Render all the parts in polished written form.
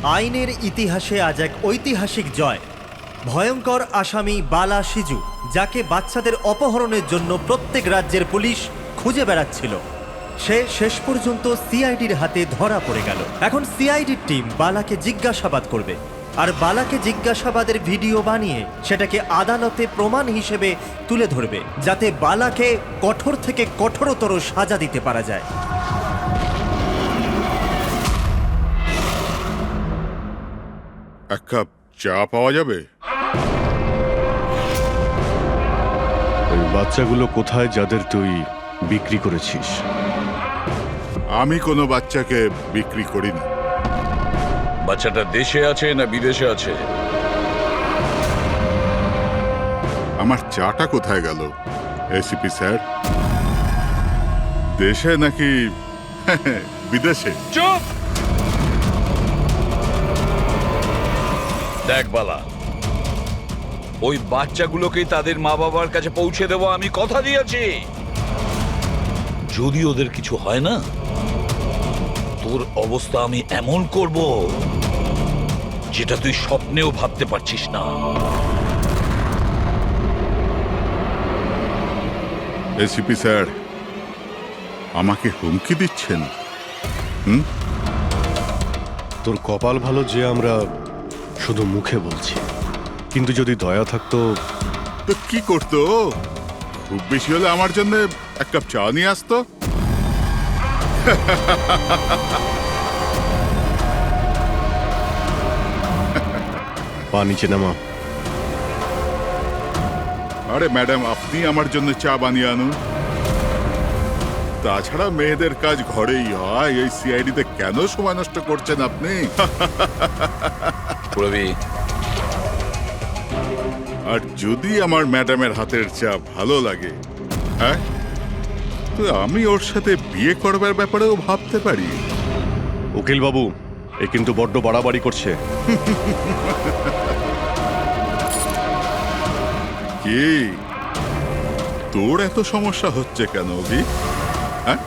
আইনের ইতিহাসে আজ এক ঐতিহাসিক জয়। ভয়ঙ্কর আসামি বালা সিজু, যাকে বাচ্চাদের অপহরণের জন্য প্রত্যেক রাজ্যের পুলিশ খুঁজে বেড়াচ্ছিল, সে শেষ পর্যন্ত সিআইডির হাতে ধরা পড়ে গেল। এখন সিআইডির টিম বালাকে জিজ্ঞাসাবাদ করবে, আর বালাকে জিজ্ঞাসাবাদের ভিডিও বানিয়ে সেটাকে আদালতে প্রমাণ হিসেবে তুলে ধরবে, যাতে বালাকে কঠোর থেকে কঠোরতর সাজা দিতে পারা যায়। এক কাপ চা পাওয়া যাবে? ওই বাচ্চাগুলো কোথায় যাদের তুই বিক্রি করেছিস? আমি কোনো বাচ্চাকে বিক্রি করিনি। বাচ্চাটা দেশে আছে না বিদেশে আছে? আমার চাটা কোথায় গেল এসিপি স্যার? দেশে নাকি বিদেশে? চুপ! দেখ বালা, ওই বাচ্চাগুলোকে তাদের মা বাবার কাছে পৌঁছে দেবো, আমি কথা দিয়েছি। যদি ওদের কিছু হয় না, তোর অবস্থা আমি এমন করব যেটা তুই স্বপ্নেও ভাবতে পারছিস না। এসিপি স্যার আমাকে হুমকি দিচ্ছেন? তোর কপাল ভালো যে আমরা শুধু মুখে বলছি, কিন্তু যদি দয়া থাকতো তো কি করতো? খুব বেশি হলে আমার জন্য এক কাপ চা নিয়ে আসতো। পা নিচে নামা। আরে ম্যাডাম, আপনি আমার জন্য চা বানিয়ে আনুন। তাছাড়া মেয়েদের কাজ ঘরেই হয়, এই সিআইডিতে কেন সময় নষ্ট করছেন আপনি? আর যদি আমার ম্যাডামের হাতের চা ভালো লাগে, হ্যাঁ, তো আমি ওর সাথে বিয়ে করবার ব্যাপারেও ভাবতে পারি। উকিল বাবু, এ কিন্তু বড্ড বাড়াবাড়ি করছে। কি তোর এত সমস্যা হচ্ছে কেন অভি? হ্যাঁ,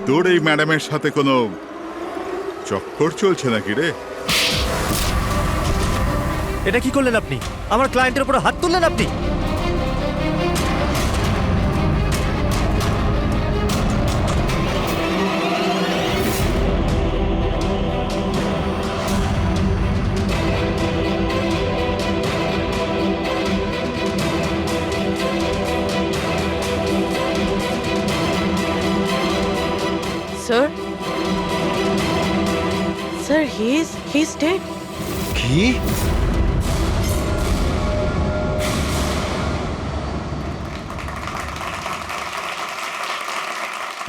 তোর এই ম্যাডামের সাথে কোনো চক্কর চলছে নাকি রে? এটা কি করলেন আপনি? আমার ক্লায়েন্টের উপর হাত তুললেন আপনি। Sir? Sir, he's dead. কি?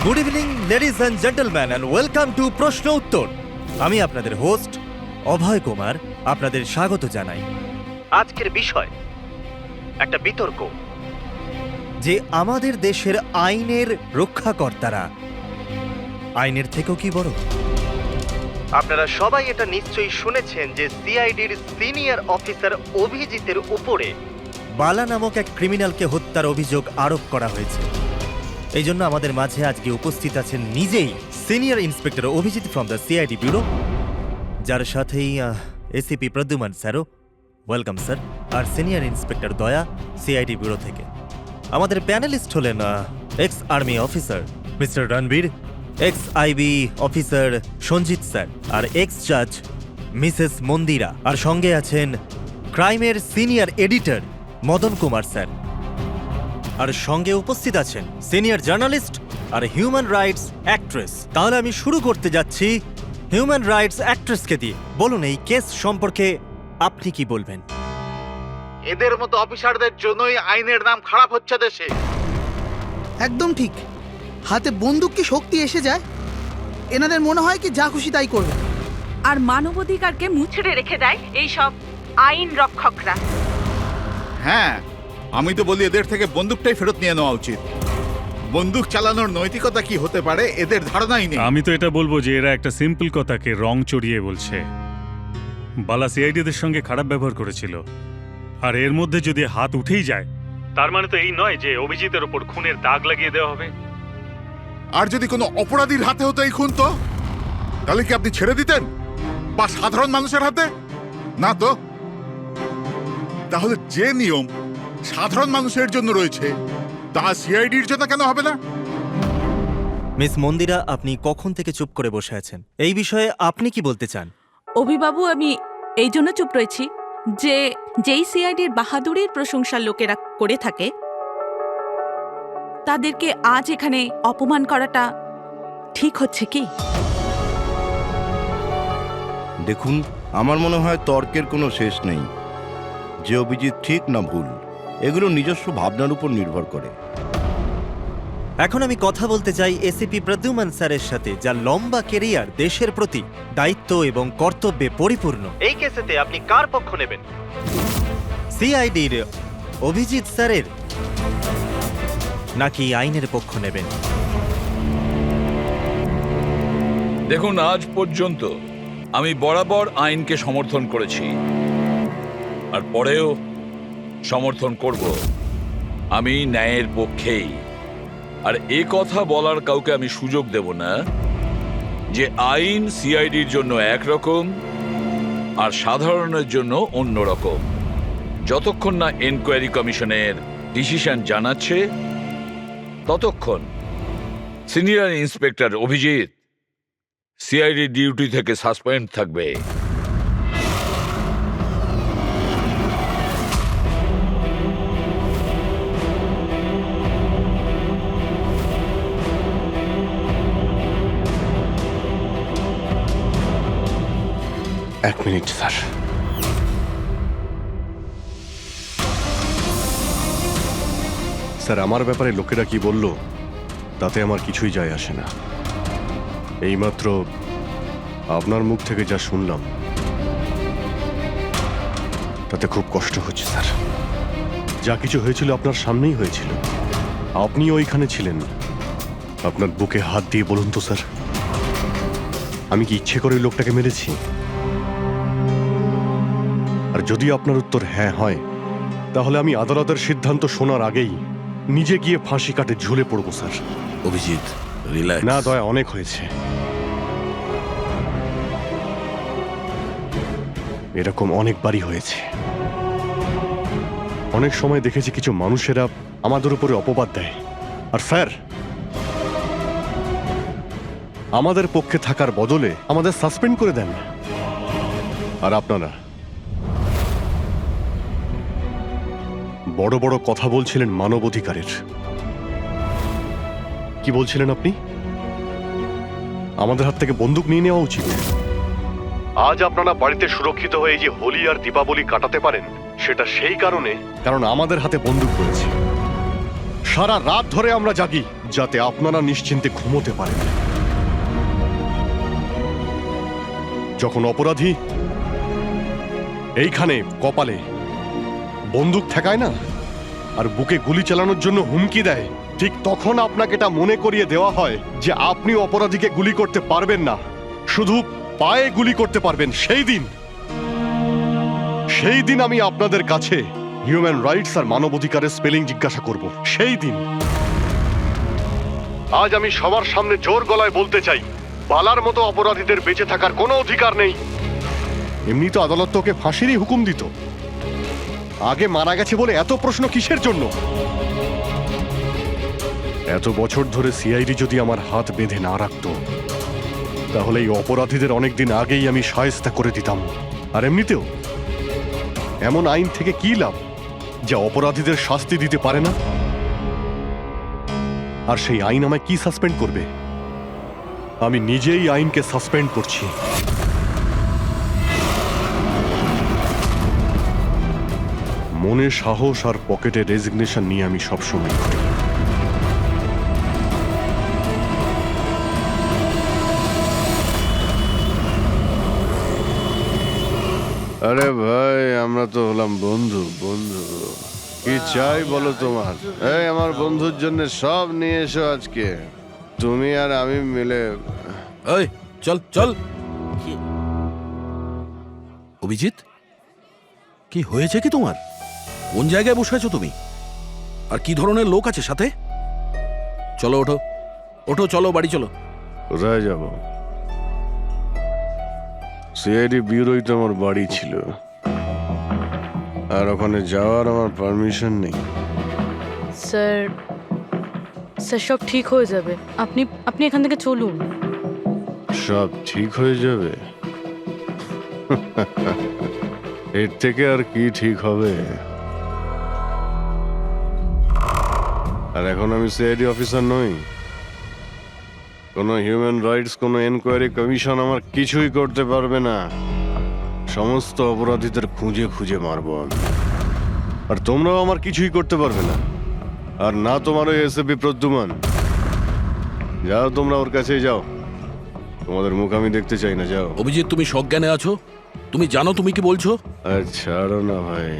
Good evening ladies and gentleman, and welcome to প্রশ্ন উত্তর। আমি আপনাদের হোস্ট অভয় কুমার আপনাদের স্বাগত জানাই। আজকের বিষয় একটা বিতর্ক, যে আমাদের দেশের আইনের রক্ষাকর্তারা আইনের থেকেও কি বড়। আপনারা সবাই এটা নিশ্চয়ই শুনেছেন যে সিআইডির সিনিয়র অফিসার অভিজিতের উপরে বালা নামক এক ক্রিমিনালকে হত্যার অভিযোগ আরোপ করা হয়েছে। এই জন্য আমাদের মাঝে আজকে উপস্থিত আছেন নিজেই senior inspector Abhijit from the CID bureau, যার সাথেই এসিপি প্রদ্যুমান স্যারও, ওয়েলকাম স্যার, আর senior inspector Daya CID bureau থেকে। আমাদের প্যানেলিস্ট হলেন ex army officer mister Ranbir, ex IB officer Sanjit sir, আর এক্স জাজ মিসেস মন্দিরা, আর সঙ্গে আছেন ক্রাইমের senior editor Madan Kumar sir, আর সঙ্গে উপস্থিত আছেন সিনিয়র জার্নালিস্ট আর হিউম্যান রাইটস অ্যাক্ট্রেস। তাহলে আমি শুরু করতে যাচ্ছি হিউম্যান রাইটস অ্যাক্ট্রেসকে দিয়ে। বলুন, এই কেস সম্পর্কে আপনি কি বলবেন? এদের মতো অফিসারদের জন্যই আইনের নাম খারাপ হচ্ছে দেশে। একদম ঠিক। হাতে বন্দুক কি শক্তি এসে যায়, এনাদের মনে হয় কি যা খুশি তাই করবে, আর মানবাধিকারকে মুচড়ে রেখে দেয় এই সব আইন রক্ষকরা। হ্যাঁ, আমি তো বলি এদের থেকে বন্দুকটাই ফেরত নিয়ে নেওয়া উচিত। বন্দুক চালানোর নৈতিকতা কি হতে পারে এদের ধারণাই নেই। আমি তো এটা বলবো যে এরা একটা সিম্পল কথাকে রং চড়িয়ে বলছে। বালা সিআইডিদের সঙ্গে খারাপ ব্যবহার করেছিল, আর এর মধ্যে যদি হাত উঠেই যায়, তার মানে তো এই নয় যে অভিজিতের ওপর খুনের দাগ লাগিয়ে দেওয়া হবে। আর যদি কোনো অপরাধীর হাতে হতো এই খুন, তো তাহলে কি আপনি ছেড়ে দিতেন, বা সাধারণ মানুষের হাতে? না তো। তাহলে যে নিয়ম সাধারণ মানুষের জন্য রয়েছে তা সিআইডির জন্য কেন হবে না? মিস মন্দিরা, আপনি কখন থেকে চুপ করে বসে আছেন? এই বিষয়ে আপনি কি বলতে চান? অভিবাবু, আমি এই জন্য চুপ রয়েছি যে যেই সিআইডির বাহাদুরির প্রশংসা লোকেরা করে থাকে তাদেরকে আজ এখানে অপমান করাটা ঠিক হচ্ছে কি? দেখুন, আমার মনে হয় তর্কের কোনো শেষ নেই। যে অভিজিৎ ঠিক না ভুল, এগুলো নিজস্ব ভাবনার উপর নির্ভর করে। এখন আমি কথা বলতে চাই এসিপি প্রদ্যুম্ন স্যারের সাথে, যার লম্বা কেরিয়ার দেশের প্রতি দায়িত্ব এবং কর্তব্যে পরিপূর্ণ। এই কেসেতে আপনি কার পক্ষ নেবেন? সিআইডির অভিজিৎ স্যারের, নাকি আইনের পক্ষ নেবেন? দেখুন, আজ পর্যন্ত আমি বরাবর আইনকে সমর্থন করেছি, আর পরেও সমর্থন করব। আমি ন্যায়ের পক্ষেই। আর এ কথা বলার কাউকে আমি সুযোগ দেব না যে আইন সিআইডির জন্য একরকম আর সাধারণের জন্য অন্য রকম। যতক্ষণ না এনকোয়ারি কমিশনের ডিসিশন জানাচ্ছে ততক্ষণ senior inspector Abhijit CID duty থেকে সাসপেন্ড থাকবে। এক মিনিট স্যার। স্যার, আমার ব্যাপারে লোকেরা কি বলল তাতে আমার কিছুই যায় আসে না। এইমাত্র আপনার মুখ থেকে যা শুনলাম তাতে খুব কষ্ট হচ্ছে স্যার। যা কিছু হয়েছিল আপনার সামনেই হয়েছিল, আপনি ওইখানে ছিলেন। আপনার বুকে হাত দিয়ে বলুন তো স্যার, আমি কি ইচ্ছে করে ওই লোকটাকে মেরেছি? আর যদি আপনার উত্তর হ্যাঁ হয়, তাহলে আমি আদালতের সিদ্ধান্ত শোনার আগেই নিজে গিয়ে ফাঁসি কাটে ঝুলে পড়বো স্যার। অভিজিৎ, রিল্যাক্স। না দয়া, অনেক হয়েছে। এরকম অনেকবারই হয়েছে। অনেক সময় দেখেছি কিছু মানুষেরা আমাদের উপরে অপবাদ দেয়, আর স্যার আমাদের পক্ষে থাকার বদলে আমাদের সাসপেন্ড করে দেন। আর আপনারা বড় বড় কথা বলছিলেন মানবাধিকারের। কি বলছিলেন আপনি? আমাদের হাত থেকে বন্দুক নিয়ে নেওয়া উচিত। আজ আপনারা বাড়িতে সুরক্ষিত হয়ে যে হোলি আর দীপাবলি কাটাতে পারেন, সেটা সেই কারণে কারণ আমাদের হাতে বন্দুক রয়েছে। সারা রাত ধরে আমরা জাগি যাতে আপনারা নিশ্চিন্তে ঘুমোতে পারেন। যখন অপরাধী এইখানে কপালে বন্দুক ঠেকায় না আর বুকে গুলি চালানোর জন্য হুমকি দেয়, ঠিক তখন আপনাকে এটা মনে করিয়ে দেওয়া হয় যে আপনি অপরাধীকে গুলি করতে পারবেন না, শুধু পায়ে গুলি করতে পারবেন। সেই দিন আমি আপনাদের কাছে হিউম্যান রাইটস আর মানবাধিকারের স্পেলিং জিজ্ঞাসা করব। সেই দিন। আজ আমি সবার সামনে জোর গলায় বলতে চাই, বালার মতো অপরাধীদের বেঁচে থাকার কোনো অধিকার নেই। এমনি তো আদালত তোকে ফাঁসিরই হুকুম দিত। আগে মারা গেছে বলে এত প্রশ্ন কিসের জন্য? এত বছর ধরে সিআইডি যদি আমার হাত বেঁধে না রাখতো, তাহলে এই অপরাধীদের অনেকদিন আগেই আমি শায়েস্তা করে দিতাম। আর এমনিতেও এমন আইন থেকে কি লাভ যা অপরাধীদের শাস্তি দিতে পারে না? আর সেই আইন আমায় কি সাসপেন্ড করবে? আমি নিজেই আইনকে সাসপেন্ড করছি। মনে সাহস আর পকেটে রেজিগনেশন নিয়ে আমি সবসময় করি। আরে ভাই, আমরা তো হলাম বন্ধু। কি চাই বলো তোমার? এই আমার বন্ধুর জন্য সব নিয়ে এসো আজকে, তুমি আর আমি মিলে। এই চল চল। অভিজিৎ, কি হয়েছে কি তোমার? কোন জায়গায় বসে আছো তুমি? আর কি ধরনের লোক আছে সাথে? চলো ওঠো, ওঠো, চলো বাড়ি চলো। কোথায় যাব? সিআইডি ব্যুরোই তো আমার বাড়ি ছিল, আর ওখানে যাওয়ার আমার পারমিশন নেই। স্যার, স্যার সব ঠিক হয়ে যাবে। আপনি আপনি এখান থেকে চলুন। সব ঠিক হয়ে যাবে? এর থেকে আর কি ঠিক হবে? আর এখন আমি সিআইডি অফিসার নই। কোনো হিউম্যান রাইটস, কোনো এনকোয়ারি কমিশন আমার কিছুই করতে পারবে না। সমস্ত অপরাধীদের খুঁজে খুঁজে মারব আমি। আর তোমরাও আমার কিছুই করতে পারবে না। আর না তোমার ওই এসএপি প্রদ্যুমান। যাও, তোমরা ওর কাছেই যাও। তোমাদের মুখ আমি দেখতে চাই না, যাও। অভিজিৎ, তুমি সজ্ঞানে আছো? তুমি জানো তুমি কি বলছো? ছাড়ো না ভাই।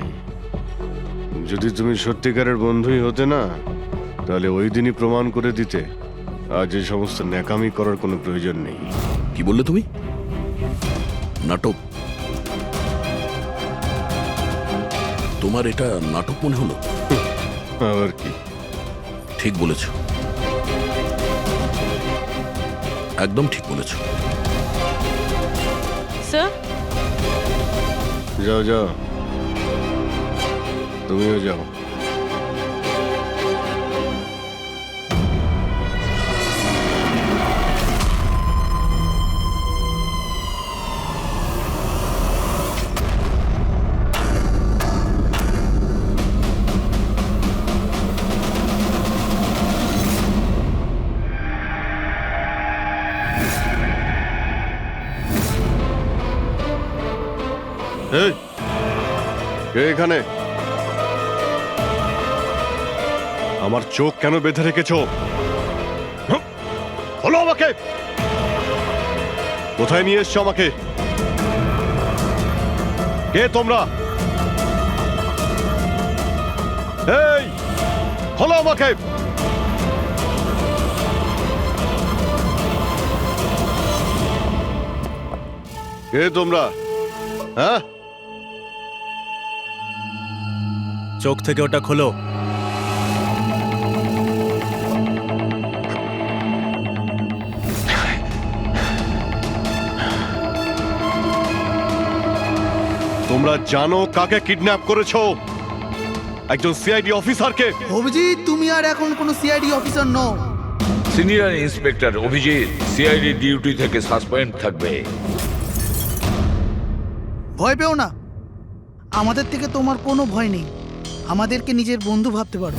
যদি তুমি সত্যিকারের বন্ধুই হতে না, তাহলে ওই দিনই প্রমাণ করে দিতে আজ এই সমস্ত ন্যাকামি করার কোনো প্রয়োজন নেই। কি বললে তুমি? নাটক? তোমার এটা নাটক মনে হলো? আবার কি? ঠিক বলেছ, একদম ঠিক বলেছ। স্যার, যাও যাও, তুমিও যাও। এই, কে এখানে? আমার চোখ কেন বেঁধে রেখেছ? বলো আমাকে, কোথায় নিয়ে এসছো আমাকে? কে তোমরা? এই, বলো আমাকে। কে তোমরা? হ্যাঁ, চোখ থেকে ওটা খোলো। তোমরা জানো কাকে কিডন্যাপ করেছো? একজন সিআইডি অফিসারকে। অভিজিৎ, তুমি আর এখন কোনো সিআইডি অফিসার নও। Senior inspector Abhijit CID duty থেকে সাসপেন্ড থাকবে। ভয় পেও না, আমাদের থেকে তোমার কোনো ভয় নেই। আমাদেরকে নিজের বন্ধু ভাবতে পারো।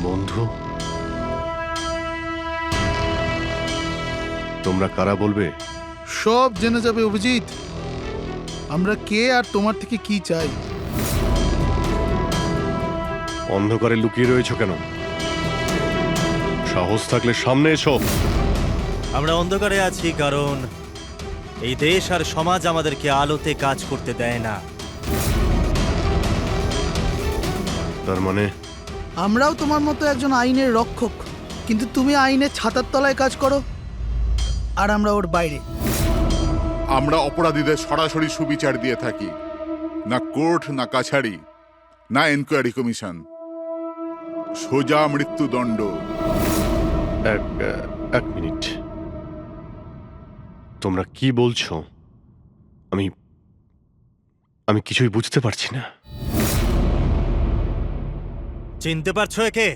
বন্ধু? তোমরা কারা বলবে? সব জেনে যাবে অভিজিৎ, আমরা কে আর তোমার থেকে কি চাই। অন্ধকারে লুকিয়ে রয়েছো কেন? সাহস থাকলে সামনে এসো। আমরা অন্ধকারে আছি কারণ এই দেশ আর সমাজ আমাদেরকে আলোতে কাজ করতে দেয় না। তার মানে আমরাও তোমার মতো একজন আইনের রক্ষক, কিন্তু তুমি আইনের ছাতার তলায় কাজ করো আর আমরা ওর বাইরে। আমরা অপরাধীদের সরাসরি সুবিচার দিয়ে থাকি, না কোর্ট, না কাছারি, না এনকোয়ারি কমিশন, সোজা মৃত্যুদণ্ড। এক মিনিট, তোমরা কি বলছো? আমি কিছুই বুঝতে পারছি না। চিনতে পারছো একে?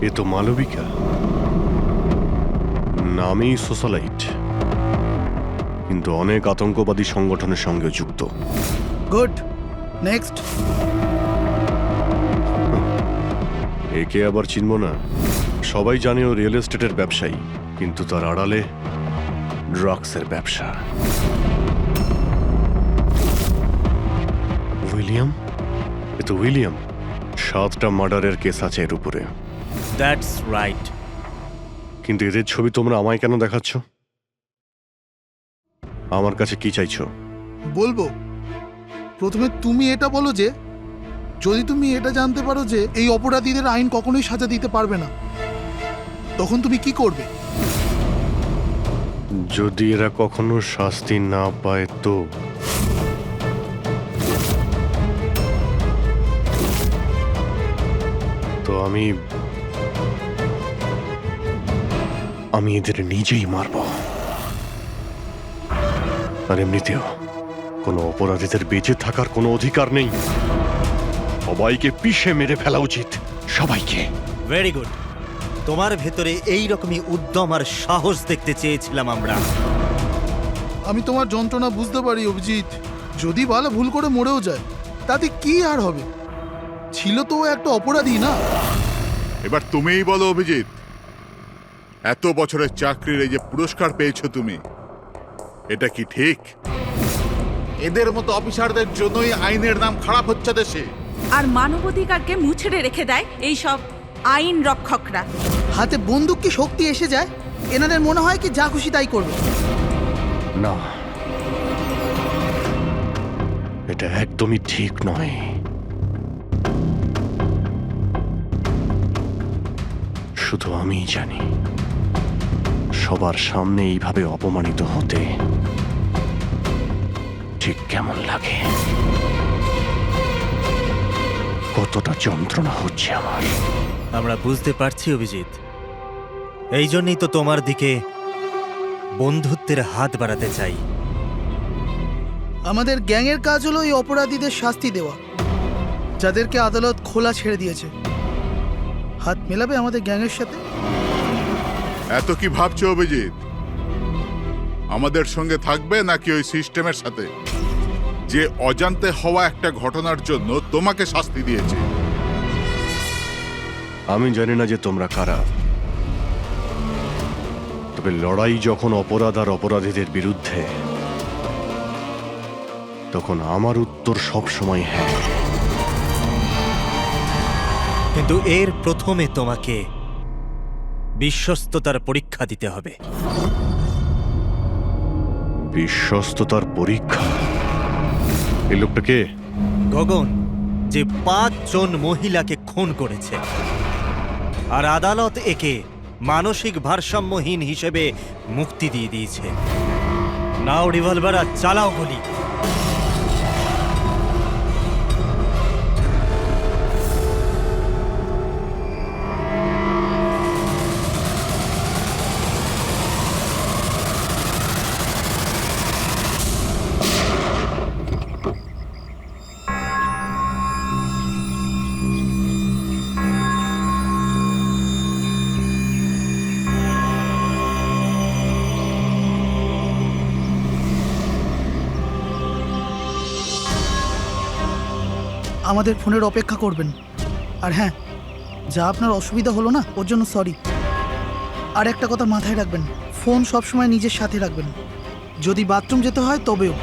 এ তো মালবিকা, নামই সোশ্যালাইট, কিন্তু অনেক আতঙ্কবাদী সংগঠনের সঙ্গে যুক্ত। Good, next. একে আবার চিনব না? সবাই জানে ও রিয়েল এস্টেটের ব্যবসায়ী, কিন্তু তার আড়ালে ড্রাগসের ব্যবসা। উইলিয়াম? এ তো উইলিয়াম। 7টা মার্ডারের কেস আছে এর উপরে। That's right. কিন্তু এদের ছবি তোমরা আমায় কেন দেখাচ্ছ? আমার কাছে কি চাইছো? বলবো, প্রথমে তুমি এটা বলো যে যদি তুমি এটা জানতে পারো যে এই অপরাধীদের আইন কখনোই সাজা দিতে পারবে না, তখন তুমি কি করবে? যদি এরা কখনো শাস্তি না পায় তো? তো আমি এদের নিজেই মারব। আর এমনিতেও কোনো অপরাধীদের বেঁচে থাকার কোনো অধিকার নেই। সবাইকে পিষে মেরে ফেলা উচিত, সবাইকে। Very good. তোমার ভেতরে এই রকমই উদ্যম আর সাহস দেখতে চেয়েছিলাম আমরা। আমি তোমার যন্ত্রণা বুঝতে পারি অভিজিৎ। যদি বালা ভুল করে মরেও যায় তাতে কি আর হবে? ছিল তো ও একটা অপরাধী, না? এবার তুমিই বলো অভিজিৎ, এত বছরের চাকরির এই যে পুরস্কার পেয়েছো তুমি, এটা কি ঠিক? এদের মতো অফিসারদের জন্যই আইনের নাম খারাপ হচ্ছে দেশে। আর মানবাধিকারকে মুছড়ে রেখে দেয় এই সব আইন রক্ষকরা। হাতে বন্দুক কি শক্তি এসে যায়? এনাদের মনে হয় কি যা খুশি তাই করবে। না, এটা একদমই ঠিক নয়। শুধু আমিই জানি সবার সামনে এইভাবে অপমানিত হতে ঠিক কেমন লাগে, কতটা যন্ত্রণা হচ্ছে আমার। আমরা বুঝতে পারছি অভিজিৎ, এই জন্যই তো তোমার দিকে বন্ধুত্বের হাত বাড়াতে চাই। আমাদের গ্যাংয়ের কাজ হলো এই অপরাধীদের শাস্তি দেওয়া, যাদেরকে আদালত খোলা ছেড়ে দিয়েছে। হাত মেলাবে আমাদের গ্যাংয়ের সাথে? এত কি ভাবছো অভিজিৎ? আমাদের সঙ্গে থাকবে নাকি ওই সিস্টেমের সাথে, যে অজান্তে হওয়া একটা ঘটনার জন্য তোমাকে শাস্তি দিয়েছে? আমি জানি না যে তোমরা কারা, তবে লড়াই যখন অপরাধ আর অপরাধীদের বিরুদ্ধে, তখন আমার উত্তর সবসময় হ্যাঁ। কিন্তু এর প্রথমে তোমাকে বিশ্বস্ততার পরীক্ষা দিতে হবে। বিশ্বস্ততার পরীক্ষা? এই লোকটা কে? গগন, যে 5 জন মহিলাকে খুন করেছে, আর আদালত একে মানসিক ভারসাম্যহীন হিসেবে মুক্তি দিয়ে দিয়েছে। নাও রিভলভার আর চালাও গুলি। আমাদের ফোনের অপেক্ষা করবেন। আর হ্যাঁ, যা আপনার অসুবিধা হলো না, ওর জন্য সরি। আর একটা কথা মাথায় রাখবেন, ফোন সবসময় নিজের সাথে রাখবেন। যদি বাথরুম যেতে হয় তবেও।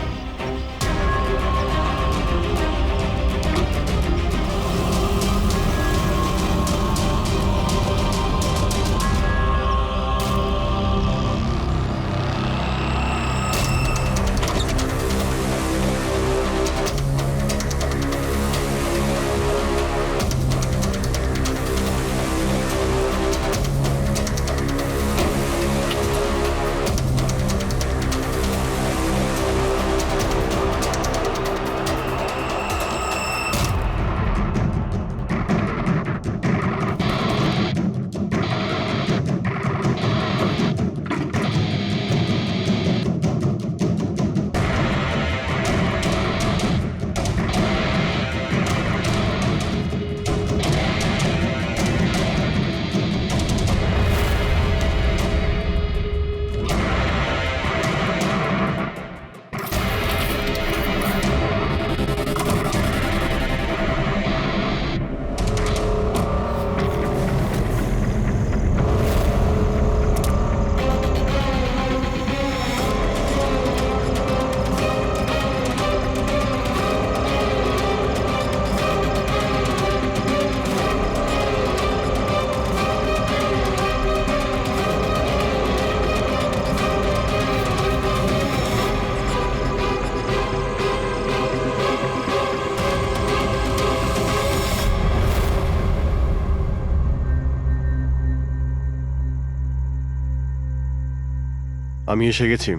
আমি এসে গেছি।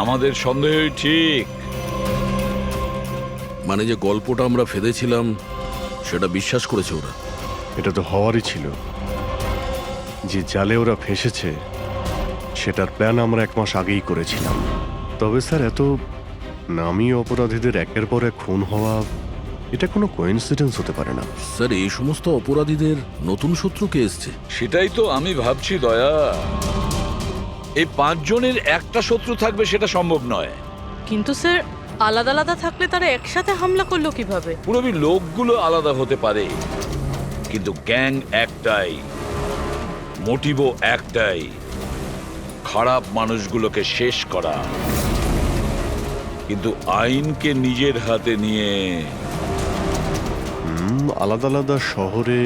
আমাদের সন্দেহই ঠিক। মানে যে গল্পটা আমরা ফেলেছিলাম সেটা বিশ্বাস করেছে ওরা। এটা তো হওয়ারই ছিল। যে জালে ওরা ফেসেছে সেটার প্ল্যান আমরা 1 মাস আগেই করেছিলাম। তবে স্যার, এত নামী অপরাধীদের একের পর এক খুন হওয়া, এটা কোনো কোইন্সিডেন্স হতে পারে না। স্যার, এই সমস্ত অপরাধীদের নতুন শত্রু কে এসছে? সেটাই তো আমি ভাবছি দয়া। এই 5 জনের একটা শত্রু থাকবে সেটা সম্ভব নয়। কিন্তু স্যার, আলাদা আলাদা থাকলে তারা একসাথে হামলা করলো কিভাবে? পুরোপুরি লোকগুলো আলাদা হতে পারে, কিন্তু গ্যাং একটাই, মোটিভও একটাই, খারাপ মানুষগুলোকে শেষ করা। কিন্তু আইনকে নিজের হাতে নিয়ে আলাদা আলাদা শহরে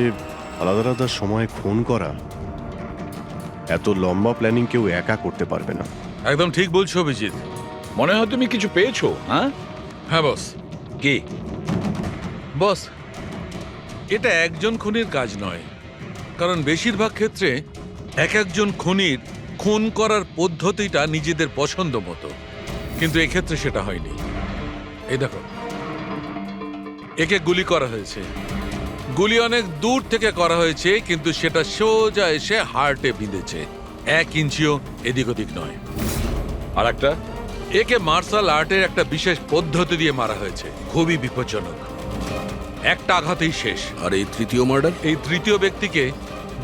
আলাদা আলাদা সময় খুন করা, এত লম্বা প্ল্যানিং কেউ একা করতে পারবে না। একদম ঠিক বলছো অভিজিৎ। মনে হয় তুমি কিছু পেয়েছো। হ্যাঁ হ্যাঁ বস। কি বস, এটা একজন খুনির কাজ নয়, কারণ বেশিরভাগ ক্ষেত্রে একজন খুনির খুন করার পদ্ধতিটা নিজেদের পছন্দ মতো, কিন্তু এক্ষেত্রে সেটা হয়নি। এই দেখো, একে গুলি করা হয়েছে, গুলি অনেক দূর থেকে করা হয়েছে, কিন্তু সেটা সোজা এসে হার্টে বিঁধেছে, 1 ইঞ্চিও এদিক ওদিক নয়। আর একটা, একে মার্শাল আর্টের একটা বিশেষ পদ্ধতি দিয়ে মারা হয়েছে, খুবই বিপজ্জনক, একটা আঘাতেই শেষ। আর এই তৃতীয় মার্ডার? এই তৃতীয় ব্যক্তিকে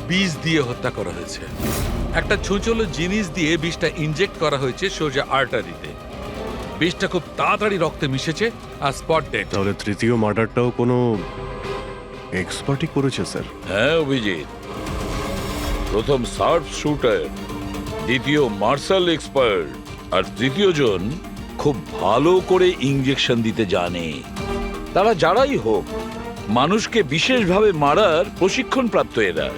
বিষ দিয়ে হত্যা করা হয়েছে, একটা ছোঁচলো জিনিস দিয়ে বিষটা ইনজেক্ট করা হয়েছে সোজা আর্টারিতে। বিষটা খুব তাড়াতাড়ি রক্তে মিশেছে আর স্পট ডেড। তাহলে তৃতীয় মার্ডারটাও কোনো এক্সপার্টই করেছে স্যার? হ্যাঁ অভিজিৎ, প্রথম শার্প শুটার, দ্বিতীয় মার্শাল এক্সপার্ট, আর তৃতীয় জন খুব ভালো করে ইঞ্জেকশন দিতে জানে। তারা যারাই হোক, মানুষকে বিশেষভাবে মারার প্রশিক্ষণ প্রাপ্ত এরা,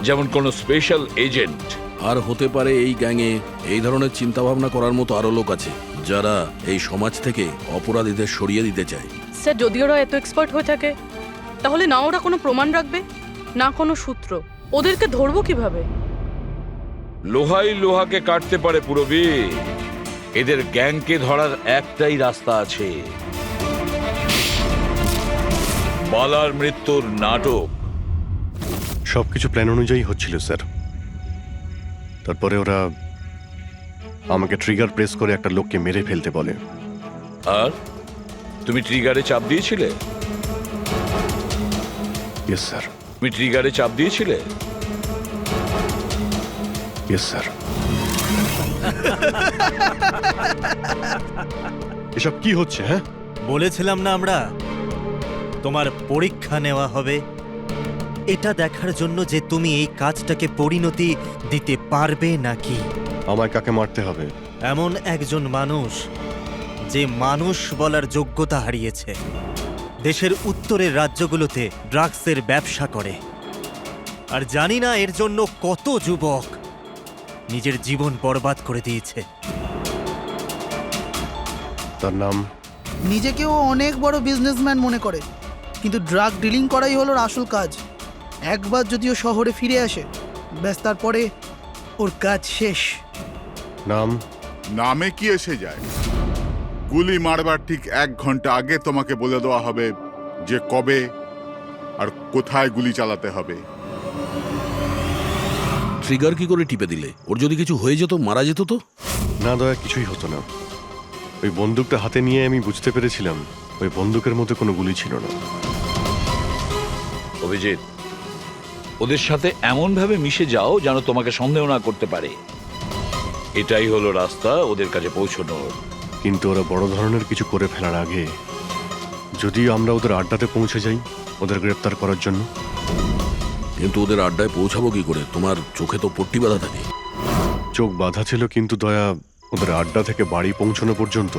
যেমন কোনো স্পেশাল এজেন্ট। আর হতে পারে এই গ্যাংয়ে এই ধরনের চিন্তা ভাবনা করার মতো আরো লোক আছে, যারা এই সমাজ থেকে অপরাধীদের সরিয়ে দিতে চায়। স্যার, যদি ওরা এত এক্সপার্ট হয়ে থাকে, তাহলে না ওরা কোনো প্রমাণ রাখবে, না কোনো সূত্র। ওদেরকে ধরবো কিভাবে? লোহাই লোহাকে কাটতে পারে পুরবি। এদের গ্যাংকে ধরার একটাই রাস্তা আছে, বালার মৃত্যুর নাটক। সবকিছু প্ল্যান অনুযায়ী হচ্ছিল স্যার। তারপরে ওরা আমাকে ট্রিগার প্রেস করে একটা লোককে মেরে ফেলতে বলে। আর তুমি ট্রিগারে চাপ দিয়েছিলে? Yes sir. তুমি ট্রিগারে চাপ দিয়েছিলে? Yes sir. এসব কি হচ্ছে? হ্যাঁ, বলেছিলাম না আমরা, তোমার পরীক্ষা নেওয়া হবে, এটা দেখার জন্য যে তুমি এই কাজটাকে পরিণতি দিতে পারবে নাকি। আমায় কাকে মারতে হবে? এমন একজন মানুষ যে মানুষ বলার যোগ্যতা হারিয়েছে, দেশের উত্তরের রাজ্যগুলোতে ড্রাগসের ব্যবসা করে, আর জানি না এর জন্য কত যুবক নিজের জীবন বরবাদ করে দিয়েছে। তার নাম? নিজেকেও অনেক বড় বিজনেসম্যান মনে করে, কিন্তু ড্রাগ ডিলিং করাই হলো ওর আসল কাজ। একবার যদিও শহরে ফিরে আসে, ব্যাস তারপরে ওর কাজ শেষ। নাম? নামে কি এসে যায়? গুলি মারবার ঠিক 1 ঘন্টা আগে তোমাকে বলে দেওয়া হবে যে কবে আর কোথায় গুলি চালাতে হবে। ট্রিগার কি করে টিপে দিলে? ওর যদি কিছু হয়ে যেত, মারা যেত তো? না দয়া, কিছুই হতো না। ওই বন্দুকটা হাতে নিয়ে আমি বুঝতে পেরেছিলাম ওই বন্দুকের মধ্যে কোনো গুলি ছিল না। অভিজিৎ, ওদের সাথে এমন ভাবে মিশে যাও যেন তোমাকে সন্দেহ না করতে পারে। এটাই হলো রাস্তা ওদের কাছে পৌঁছানোর। কিন্তু ওরা বড় ধরনের কিছু করে ফেলার আগে যদি আমরা ওদের আড্ডাতে পৌঁছে যাই ওদের গ্রেপ্তার করার জন্য। কিন্তু ওদের আড্ডায় পৌঁছাবো কি করে? তোমার চোখে তো পট্টি বাঁধা থাকে। চোখ বাঁধা ছিল, কিন্তু দয়া, ওদের আড্ডা থেকে বাড়ি পৌঁছানো পর্যন্ত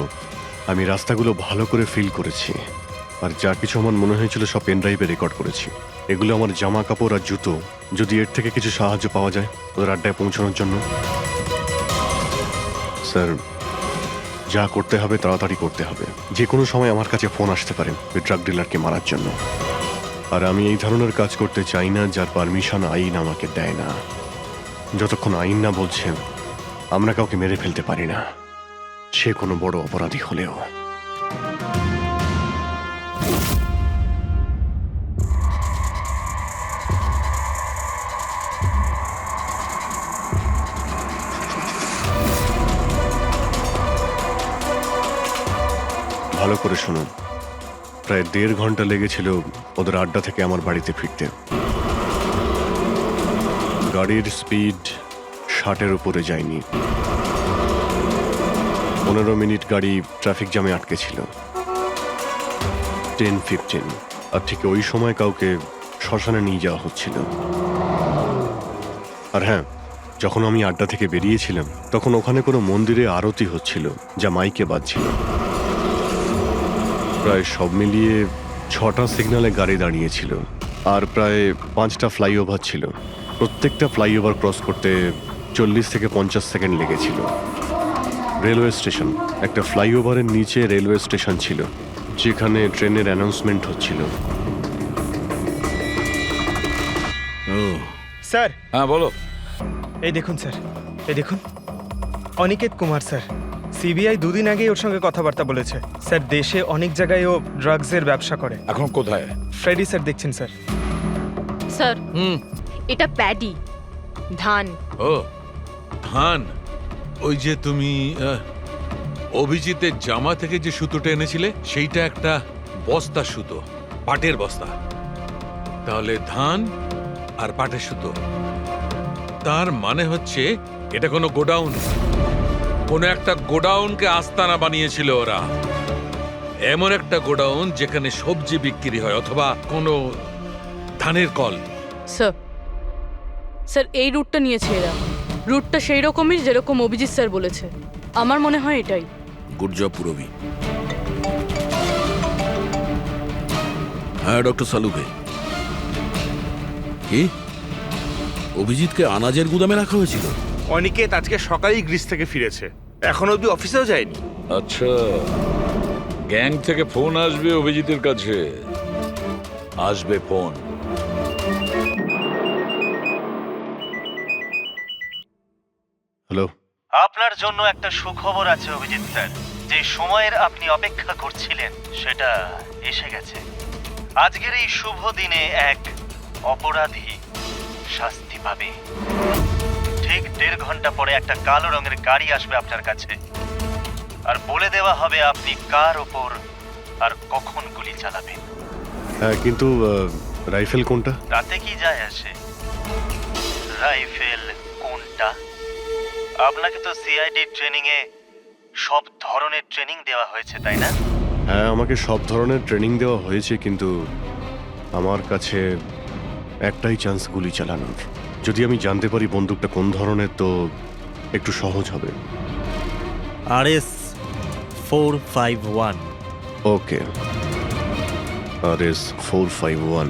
আমি রাস্তাগুলো ভালো করে ফিল করেছি, আর যা কিছু আমার মনে হয়েছিল সব পেন ড্রাইভে রেকর্ড করেছি। এগুলো আমার জামা কাপড় আর জুতো। যদি এর থেকে কিছু সাহায্য পাওয়া যায় ওদের আড্ডায় পৌঁছানোর জন্য। স্যার, যা করতে হবে তাড়াতাড়ি করতে হবে। যে কোনো সময় আমার কাছে ফোন আসতে পারে ওই ড্রাগ ডিলারকে মারার জন্য, আর আমি এই ধরনের কাজ করতে চাই না যার পারমিশন আইন আমাকে দেয় না। যতক্ষণ আইন না বলছে আমরা কাউকে মেরে ফেলতে পারি না, সে কোনো বড় অপরাধী হলেও। ভালো করে শুনুন, প্রায় 1.5 ঘন্টা লেগেছিল ওদের আড্ডা থেকে আমার বাড়িতে ফিরতে। গাড়ির স্পিড 60-এর উপরে যায়নি। 15 মিনিট গাড়ি ট্রাফিক জ্যামে আটকে ছিল। 10-15, আর ঠিক ওই সময় কাউকে শ্মশানে নিয়ে যাওয়া হচ্ছিল। আর হ্যাঁ, যখন আমি আড্ডা থেকে বেরিয়েছিলাম তখন ওখানে কোনো মন্দিরে আরতি হচ্ছিল, যা মাইকে বাজছিল। প্রায় সব মিলিয়ে 6টা সিগন্যালে গাড়ি দাঁড়িয়েছিল, আর প্রায় 5টা ফ্লাইওভার ছিল। প্রত্যেকটা ফ্লাইওভার ক্রস করতে 40 থেকে 50 সেকেন্ড লেগেছিল। রেলওয়ে স্টেশন, একটা ফ্লাইওভারের নিচে রেলওয়ে স্টেশন ছিল, যেখানে ট্রেনের অ্যানাউন্সমেন্ট হচ্ছিল। স্যার, হ্যাঁ বলো। এই দেখুন স্যার, এই দেখুন, অনিকেত কুমার স্যার। সিবিআই 2 দিন আগেই ওর সঙ্গে কথাবার্তা বলেছে। স্যার, দেশে অনেক জায়গায় ও ড্রাগসের ব্যবসা করে। এখন কোথায়? ফ্রেডি স্যার দেখছেন স্যার। স্যার, এটা প্যাডি, ধান। ও ধান। ওই যে তুমি অভিজিতের জামা থেকে যে সুতোটা এনেছিলে, সেইটা একটা বস্তা সুতো, পাটের বস্তা। তাহলে ধান আর পাটের সুতো, তার মানে হচ্ছে এটা কোনো গোডাউন, কোনো একটা গোডাউনকে আস্তানা বানিয়েছিল ওরা। এমন একটা গোডাউন যেখানে সবজি বিক্রি হয়, অথবা কোনো ধানের কল। স্যার, স্যার এই রুটটা নিয়েছে এরা। রুটটা সেই রকমই যেরকম অভিজিৎ স্যার বলেছে। আমার মনে হয় এটাই। গুড জব পুরবি। হ্যাঁ ডক্টর সালুকে। কি অভিজিৎকে আনাজের গুদামে রাখা হয়েছিল? অনিকেত আজকে সকালেই গ্রিস থেকে ফিরেছে, এখনো অব্দি অফিসেও যায়নি। আচ্ছা, গ্যাং থেকে ফোন আসবে অভিজিতের কাছে, আসবে ফোন। হ্যালো, আপনার জন্য একটা সুখবর আছে অভিজিৎ স্যার। যে সময়ের আপনি অপেক্ষা করছিলেন সেটা এসে গেছে। আজকের এই শুভ দিনে এক অপরাধী শাস্তি পাবে। ঠিক 1.5 ঘন্টা পরে একটা কালো রঙের গাড়ি আসবে আপনার কাছে, আর বলে দেওয়া হবে আপনি কার ওপর আর কখন গুলি চালাবেন। হ্যাঁ, কিন্তু রাইফেল কোনটা? তাতে কি যায় আসে রাইফেল কোনটা? আপনাকে তো সিআইডি ট্রেনিং এ সব ধরনের ট্রেনিং দেওয়া হয়েছে, তাই না? হ্যাঁ, আমাকে সব ধরনের ট্রেনিং দেওয়া হয়েছে, কিন্তু আমার কাছে একটাই চান্স গুলি চালানোর। যদি আমি জানতে পারি বন্দুকটা কোন ধরনের, তো একটু সহজ হবে। RS 451। ওকে, RS 451।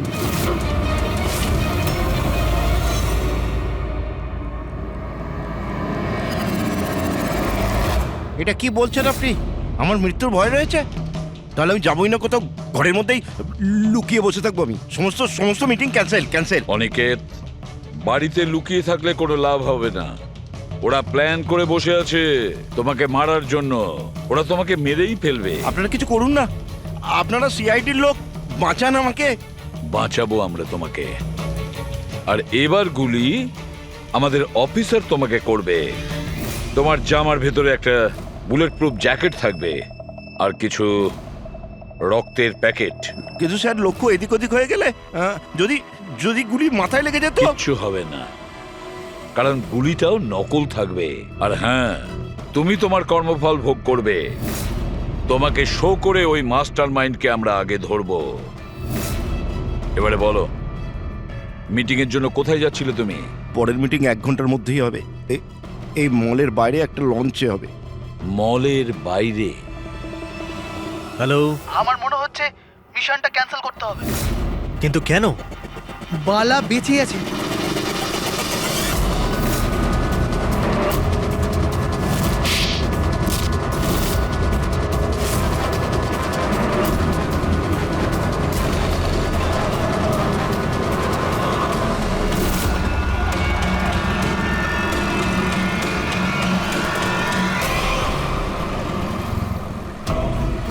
এটা কি বলছেন আপনি? আমার মৃত্যুর ভয় রয়েছে? তাহলে আমি যাবোই না কোথাও, ঘরের মধ্যেই লুকিয়ে বসে থাকবো। আমি সমস্ত মিটিং ক্যান্সেল। অনিকেত, বাড়িতে লুকিয়ে থাকলে কোনো লাভ হবে না। ওরা প্ল্যান করে বসে আছে তোমাকে মারার জন্য। ওরা তোমাকে মেরেই ফেলবে। আপনারা কিছু করুন না, আপনারা সিআইডির লোক, বাঁচান আমাকে। বাঁচাবো আমরা তোমাকে। আর এবার গুলি আমাদের অফিসার তোমাকে করবে। তোমার জামার ভেতরে একটা বুলেট প্রুফ জ্যাকেট থাকবে, আর কিছু রক্তের প্যাকেট। কিন্তু স্যার, লক্ষ্য এদিক ওদিক হয়ে গেলে, যদি গুলি মাথায় লেগে যেত? কিচ্ছু হবে না, কারণ গুলিটাও নকল থাকবে। আর হ্যাঁ, তুমি তোমার কর্মফল ভোগ করবে। তোমাকে শো করে ওই মাস্টার মাইন্ডকে আমরা আগে ধরবো। এবারে বলো, মিটিং এর জন্য কোথায় যাচ্ছিলে তুমি? পরের মিটিং 1 ঘন্টার মধ্যেই হবে। এই মলের বাইরে একটা লঞ্চে হবে। মলের বাইরে? হ্যালো, আমার মনে হচ্ছে মিশনটা ক্যান্সেল করতে হবে। কিন্তু কেন? বালা বেঁচে আছে।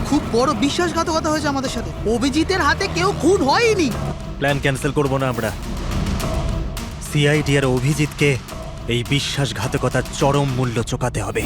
খুব বড় বিশ্বাসঘাতকতা হয়েছে আমাদের সাথে। অভিজিতের হাতে কেউ খুন হয়নি। প্ল্যান ক্যান্সেল করব না আমরা। সিআইডি আর অভিজিৎকে এই বিশ্বাসঘাতকতার চরম মূল্য চোকাতে হবে।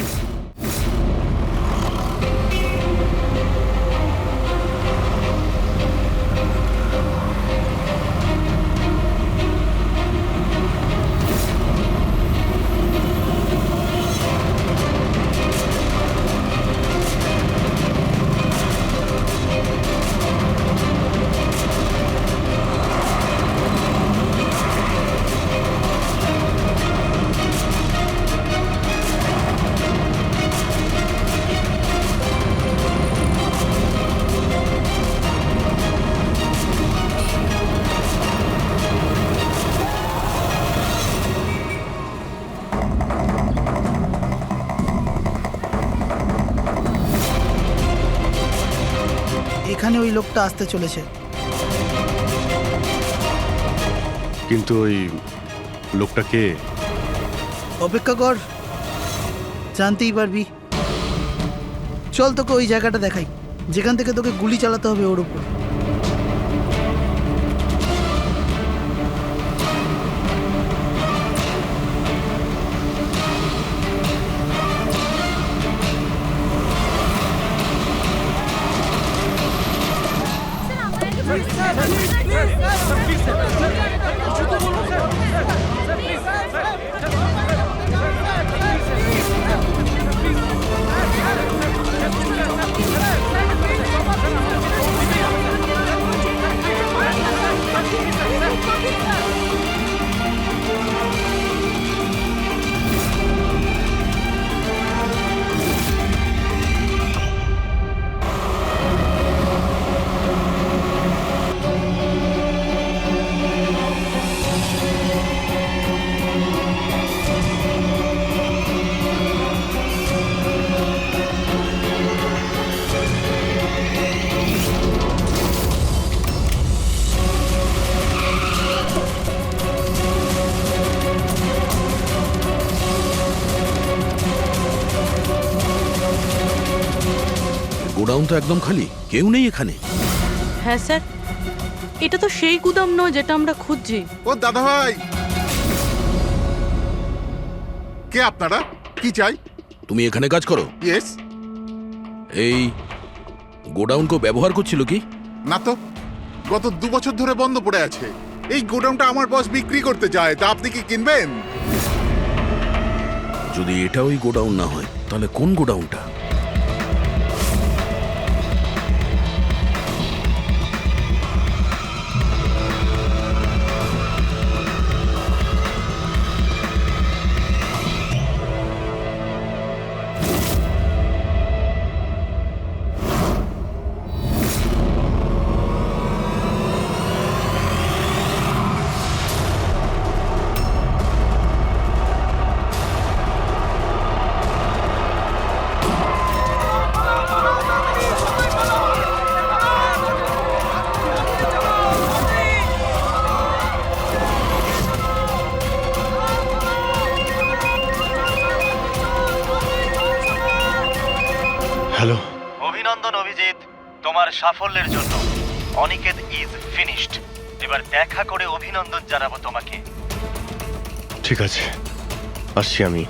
এখানে ওই লোকটা আসতে চলেছে। কিন্তু ওই লোকটা কে? অপেক্ষা কর, জানতেই পারবি। চল তোকে ওই জায়গাটা দেখাই যেখান থেকে তোকে গুলি চালাতে হবে ওর উপর। গোডাউন তো একদম খালি, কেউ নেই এখানে। হ্যাঁ স্যার, এটা তো সেই গুদাম নয় যেটা আমরা খুঁজছি। ও দাদা ভাই, কে আপনারা? কি চাই? তুমি এখানে কাজ করো? ইয়েস। এই গোডাউন কেউ ব্যবহার করছিল কি? না তো, গত 2 বছর ধরে বন্ধ পড়ে আছে। এই গোডাউনটা আমার বস বিক্রি করতে চায়, তা আপনি কি কিনবেন? যদি এটা ওই গোডাউন না হয় তাহলে কোন গোডাউনটা? হ্যালো। অভিনন্দন অভিজিৎ, তোমার সাফল্যের জন্য। Aniket is finished. এবার দেখা করে অভিনন্দন জানাবো তোমাকে। ঠিক আছে, আসছি আমি।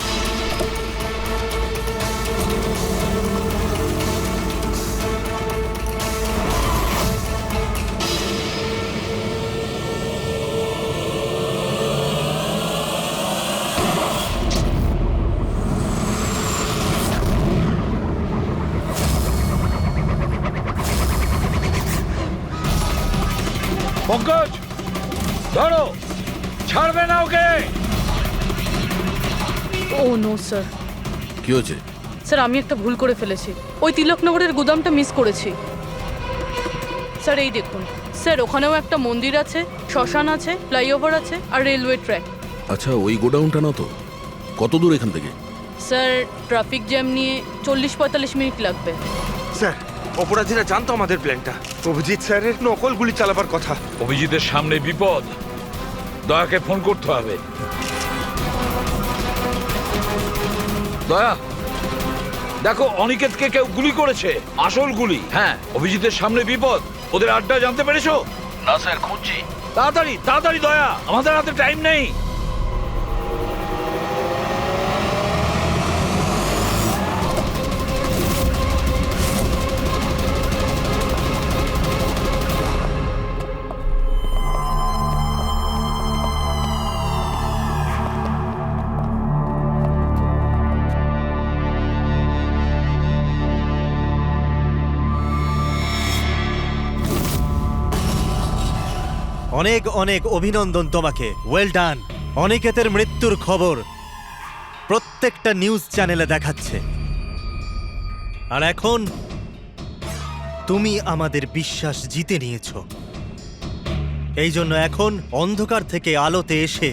পঙ্কজ, ধরো, ছাড়বে না ওকে। ও নো স্যার। কি হয়েছে? স্যার, আমি একটা ভুল করে ফেলেছি। ওই তিলকনগরের গুদামটা মিস করেছি। স্যার এই দেখুন স্যার, ওখানেও একটা মন্দির আছে, শ্মশান আছে, ফ্লাইওভার আছে আর রেলওয়ে ট্র্যাক। আচ্ছা, ওই গোডাউনটা না তো? কত দূর এখান থেকে? স্যার, ট্রাফিক জ্যাম নিয়ে 40-45 মিনিট লাগবে। স্যার, অপরাধীরা জানতো আমাদের প্ল্যানটা। অভিজিৎ স্যারের নকল গুলি চালাবার কথা। অভিজিতের সামনে বিপদ, দয়াকে ফোন করতে হবে। দয়া, দেখো অনিকেতকে কেউ গুলি করেছে, আসল গুলি। হ্যাঁ, অভিজিতের সামনে বিপদ। ওদের আড্ডা জানতে পেরেছো? না স্যার, খুঁজছি। তাড়াতাড়ি তাড়াতাড়ি দয়া, আমাদের হাতে টাইম নেই। অনেক অনেক অভিনন্দন তোমাকে। Well done. অনিকেতের মৃত্যুর খবর প্রত্যেকটা নিউজ চ্যানেলে দেখাচ্ছে, আর এখন তুমি আমাদের বিশ্বাস জিতে নিয়েছো। এই জন্য এখন অন্ধকার থেকে আলোতে এসে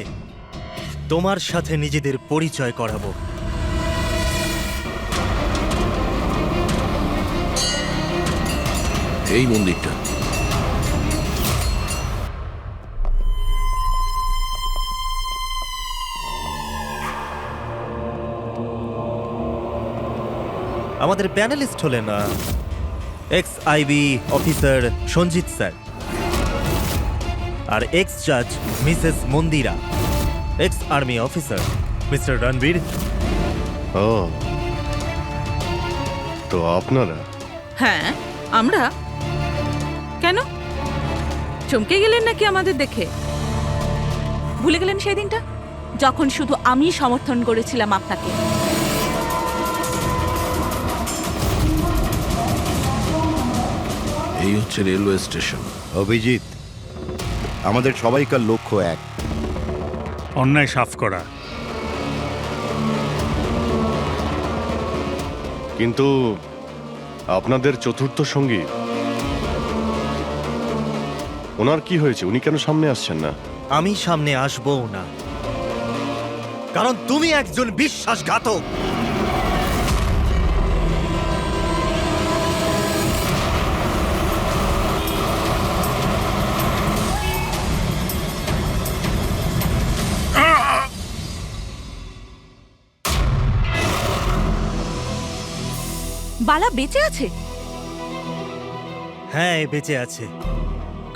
তোমার সাথে নিজেদের পরিচয় করাবো। এই মন্দিরটা। আমাদের প্যানেলিস্ট হলেন ex IB officer Sanjit sir, আর এক্স জাজ missus Mandira, ex army officer mister Ranbir. ও, তো আপনারা? হ্যাঁ, আমরা। কেন চমকে গেলেন নাকি আমাদের দেখে? ভুলে গেলেন সেই দিনটা যখন শুধু আমি সমর্থন করেছিলাম আপনাকে? এই হচ্ছে রেলওয়ে স্টেশন। অভিজিৎ, আমাদের সবাইকার লক্ষ্য এক, অন্যায় সাফ করা। কিন্তু আপনাদের চতুর্থ সঙ্গী, ওনার কি হয়েছে? উনি কেন সামনে আসছেন না? আমি সামনে আসবো না, কারণ তুমি একজন বিশ্বাসঘাতক। বালা বেঁচে আছে? হ্যাঁ, এ বেঁচে আছে,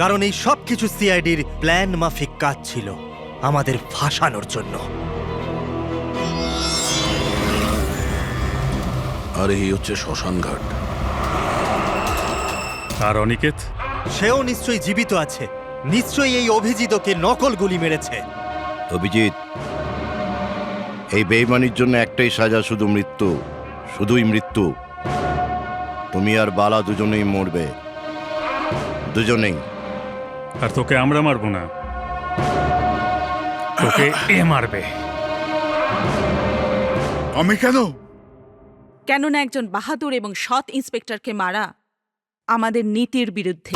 কারণ এই সব কিছু সিআইডির প্ল্যান মাফিক কাজ ছিল, আমাদের ফাঁসানোর জন্য। আর এই হচ্ছে শ্মশান ঘাট। আর অনিকেত? সেও নিশ্চয়ই জীবিত আছে, নিশ্চয়ই এই অভিজিৎকে নকল গুলি মেরেছে। অভিজিৎ, এই বেইমানির জন্য একটাই সাজা, শুধু মৃত্যু, শুধুই মৃত্যু। তুমি আর বালা দুজনেই মরবে, দুজনেই। আর তোকে আমরা মারবো না, তোকে এ মারবে। আমি কেন? কেননা একজন বাহাদুর এবং সৎ ইন্সপেক্টরকে মারা আমাদের নীতির বিরুদ্ধে।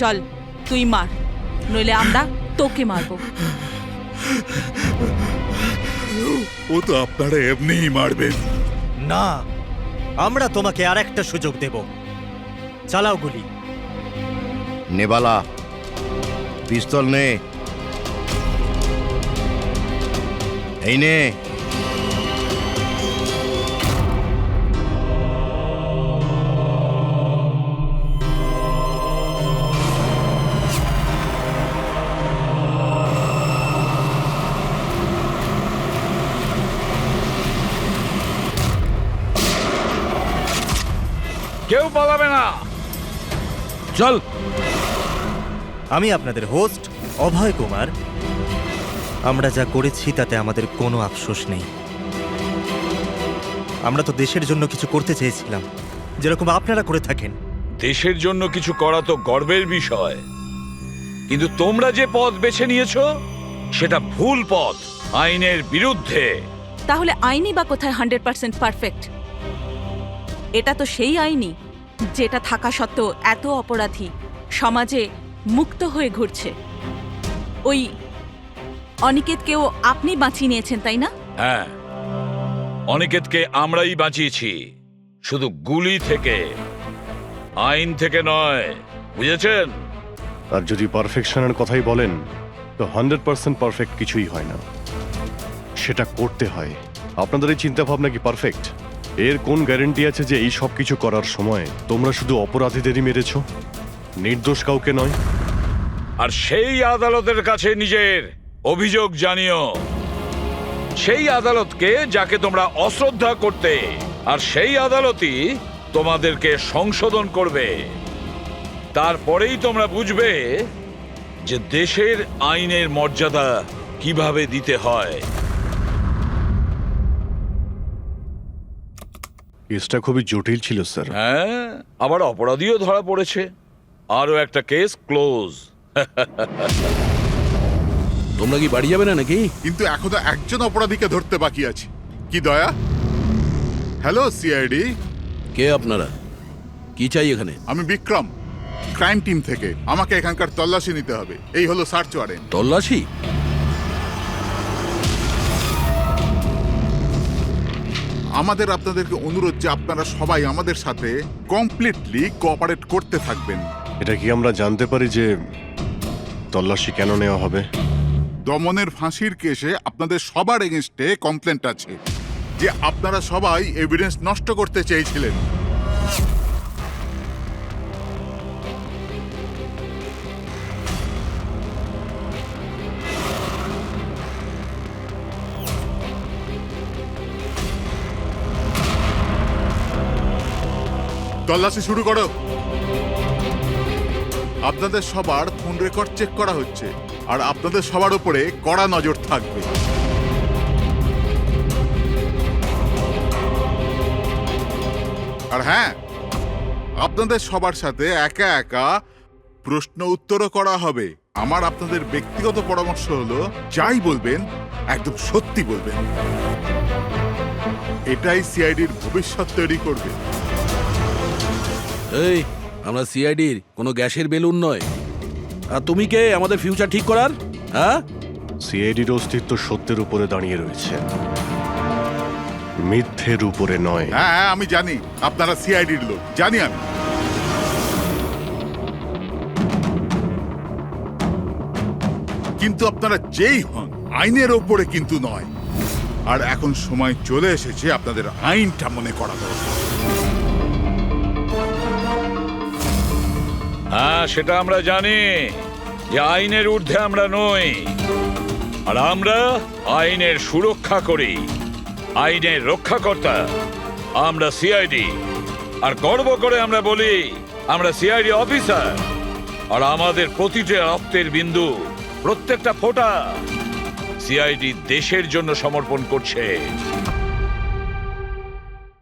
চল, তুই মার, নইলে আমরা তোকে মারবো। ও তো আপনারা এমনিই মারবেন। না, আমরা তোমাকে আর একটা সুযোগ দেব। চালাও গুলি। নেবালা, পিস্তল নে। এই নে। কেউ পালাবে না, চল। আমি আপনাদের হোস্ট অভয় কুমার। আমরা যা করেছি তাতে আমাদের কোনো আফসোস নেই। আমরা তো দেশের জন্য কিছু করতে চেয়েছিলাম, যেরকম আপনারা করে থাকেন। দেশের জন্য কিছু করা তো গর্বের বিষয়, কিন্তু তোমরা যে পথ বেছে নিয়েছো সেটা ভুল পথ, আইনের বিরুদ্ধে। তাহলে আইনই বা কোথায় 100% পারফেক্ট? এটা তো সেই আইনই যেটা থাকা সত্ত্বেও এত অপরাধী সমাজে মুক্ত হয়ে ঘুরছে। ওই অনিকেতকেও আপনি বাঁচিয়ে নিয়েছেন, তাই না? হ্যাঁ, অনিকেতকে আমরাই বাঁচিয়েছি, শুধু গুলি থেকে, আইন থেকে নয়, বুঝেছেন? আর যদি পারফেকশনের কথাই বলেন, তো 100% পারফেক্ট কিছুই হয় না, সেটা করতে হয়। আপনাদের এই চিন্তা ভাবনা কি পারফেক্ট? এর কোন গ্যারেন্টি আছে যে এই সব কিছু করার সময় তোমরা শুধু অপরাধীদেরই মেরেছ, নির্দোষ কাউকে নয়? আর সেই আদালতের কাছে নিজের অভিযোগ জানিও, সেই আদালতকে যাকে তোমরা অশ্রদ্ধা করতে, আর সেই আদালতই তোমাদেরকে সংশোধন করবে। তারপরেই তোমরা বুঝবে যে দেশের আইনের মর্যাদা কিভাবে দিতে হয়। কেসটা খুবই জটিল ছিল স্যার। হ্যাঁ, আবার অপরাধীও ধরা পড়েছে, আরো একটা কেস ক্লোজ। তোমরা কি বাড়ি যাবে না নাকি? কিন্তু এখনো একজন অপরাধীকে ধরতে বাকি আছে। কি দয়া? Hello CID. কে আপনারা? কি চাই এখানে? আমি বিক্রম, ক্রাইম টিম থেকে। আমাকে এখানকার তল্লাশি নিতে হবে। এই হলো সার্চ ওয়ারেন্ট। আমাদের আপনাদেরকে অনুরোধ যে আপনারা সবাই আমাদের সাথে কমপ্লিটলি কোঅপারেট করতে থাকবেন। এটা কি আমরা জানতে পারি যে তল্লাশি কেন নেওয়া হবে? দমনের ফাঁসির কেসে আপনাদের সবার এগেনস্টে কমপ্লেন্ট আছে যে আপনারা সবাই এভিডেন্স নষ্ট করতে চেয়েছিলেন। তল্লাশি শুরু করো। আপনাদের সবার ফোন রেকর্ড চেক করা হচ্ছে আর আপনাদের সবার উপরে কড়া নজর থাকবে। আর হ্যাঁ, আপনাদের সবার সাথে একা একা প্রশ্ন উত্তরও করা হবে। আমার আপনাদের ব্যক্তিগত পরামর্শ হলো, যাই বলবেন একদম সত্যি বলবেন। এটাই সিআইডির ভবিষ্যৎ তৈরি করবে। এই আমরা সিআইডির কোনো গ্যাসের বেলুন নয়। আর তুমি কে আমাদের ফিউচার ঠিক করার? হ্যাঁ, সিআইডির অস্তিত্ব সত্যের উপরে দাঁড়িয়ে রয়েছে, মিথ্যের উপরে নয়। হ্যাঁ, আমি জানি আপনারা সিআইডির লোক, জানি আমি। কিন্তু আপনারা যেই হন, আইনের ওপরে কিন্তু নয়। আর এখন সময় চলে এসেছে আপনাদের আইনটা মনে করা দরকার। হ্যাঁ, সেটা আমরা জানি যে আইনের ঊর্ধ্বে আমরা নই, আর আমরা আইনের সুরক্ষা করি, আইনের রক্ষাকর্তা। আমরা সিআইডি, আর গর্ব করে আমরা বলি আমরা সিআইডি অফিসার। আর আমাদের প্রতিটা রক্তের বিন্দু, প্রত্যেকটা ফোঁটা সিআইডি দেশের জন্য সমর্পণ করছে।